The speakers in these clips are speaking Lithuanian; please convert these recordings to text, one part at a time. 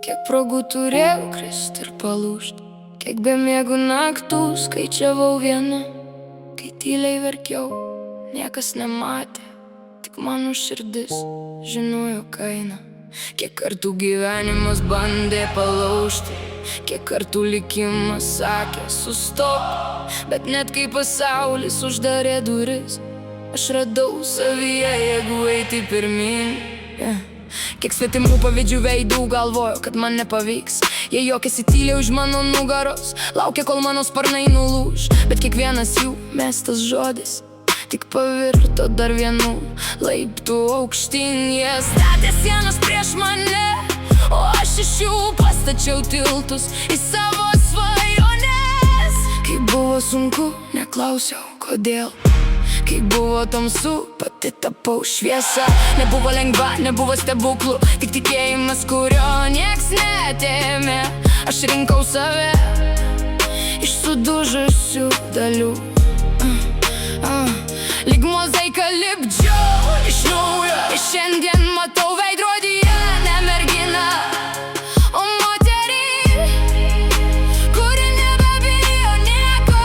Kiek progų turėjau krist ir palūžt, kiek be miegų naktų skaičiavau viena. Kai tyliai verkiau, niekas nematė, tik mano širdis žinojo kainą. Kiek kartų gyvenimas bandė palaužti, kiek kartų likimas sakė sustok. Bet net kai pasaulis uždarė duris, aš radau savyje jėgų eiti pirmin. Kiek svetimų pavydžių veidų galvojo, kad man nepavyks. Jie juokėsi tyliai už mano nugaros, laukė, kol mano sparnai nulūž. Bet kiekvienas jų mestas žodis tik pavirto dar vienu laiptų aukštyn. Jie statė sienas prieš mane, o aš iš jų pastačiau tiltus į savo svajones. Kai buvo sunku, neklausiau kodėl. Kai buvo tamsu, pati tapau šviesa. Nebuvo lengva, nebuvo stebuklų, tik tikėjimas, kurio nieks neatėmė. Aš rinkau save iš sudužusių dalių, lyg mozaiką lipdžiau iš naujo. Ir šiandien matau veidrodyje ne merginą, o moterį, kuri nebebijo nieko.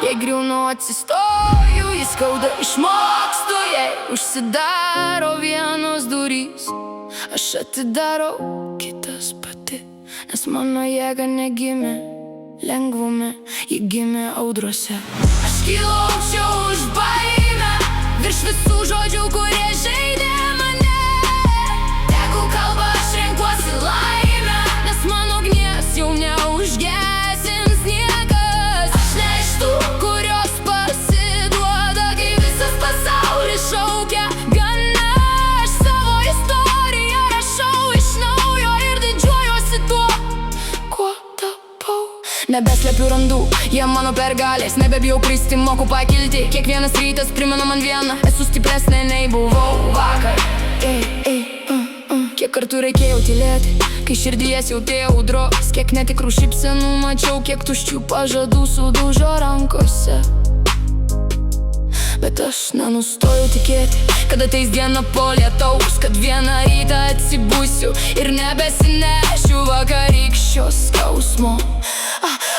Jei griūnu, atsistoju, jis skauda, išmokstu. Jei užsidaro vienos durys, aš atidarau kitas pati. Nes mano jėga negimė lengvume, ji gimė audrose. Aš kylu aukščiau už baimę, virš visų žodžių, kurie žaidė mane. Tegu kalba, aš renkuosi laimę, nes mano ugnies jau neužgesins niekas. Aš ne iš tų, kurios pasiduoda, kai visas pasaulis šaukia gana. Aš savo istoriją rašau iš naujo ir didžiuojuosi tuo, kuo tapau. Nebeslepiu randų, jie mano pergalės, nebebijau kristi, moku pakilti. Kiekvienas rytas primena man vieną, esu stipresnė nei buvau vakar. Kiek kartų reikėjo tylėti, kai širdyje siautėjo audros. Kiek netikrų šypsenų mačiau, kiek tuščių pažadų sudužo rankose. Bet aš nenustoju tikėti, kad ateis diena po lietaus, kad vieną rytą atsibusiu ir nebesinešiu vakarykščio skausmo.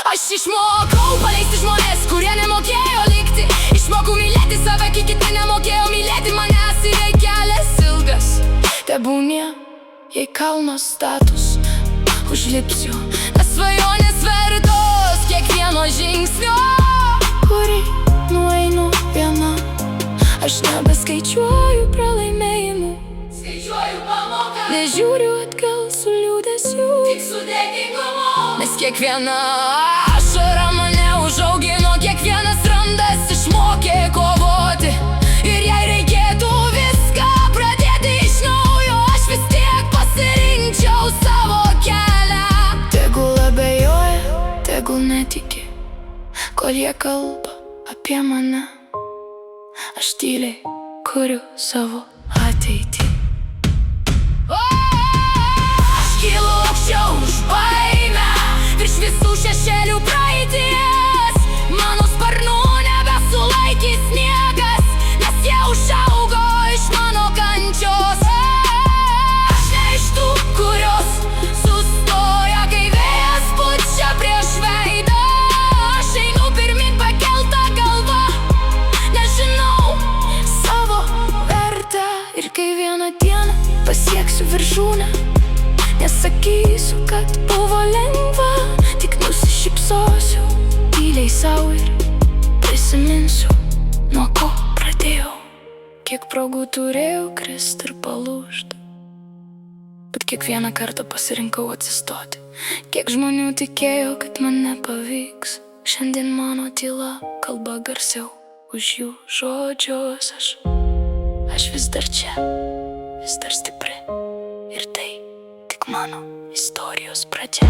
Aš išmokau paleisti žmonės, kurie nemokėjo likti. Išmokau mylėti save, kai kiti nemokėjo mylėti manęs. Ir jei kelias ilgas, tebūnie, jei kalno status užlipsiu, nes svajonės vertos kiekvieno žingsnio, kurį nueinu viena. Aš nebeskaičiuoju pralaimėjimų, skaičiuoju pamoką. Nežiūriu atgal su liūdesiu, tik su dėkingumu. Nes kiekviena ašara mane užaugino, kiekvienas randas išmokė kovoti. Ir jei reikėtų viską pradėti iš naujo, aš vis tiek pasirinkčiau savo kelią. Tegul abejoja, tegul netiki, kol jie kalba apie mane. Aš tyliai kuriu savo ateitį. Aš kylu aukščiau už baimę, virš visų šešėlių praeities. Mano sparnų nebesulaikys niekas, nes jie užaugo iš mano kančios. Aš ne iš tų, kurios sustoja, kai vėjas pučia prieš veidą. Aš einu pirmin pakelta galva, nežinau savo vertę. Ir kai vieną dieną pasieksiu viršūnę, nesakysiu, kad buvo lengva, tik nusišypsosiu tyliai sau ir prisiminsiu, nuo ko pradėjau. Kiek progų turėjau krist ir palūžt, bet kiekvieną kartą pasirinkau atsistoti. Kiek žmonių tikėjo, kad man nepavyks. Šiandien mano tyla kalba garsiau už jų žodžius. Aš vis dar čia, vis dar stipri, ir tai tik mano istorijos pradžia.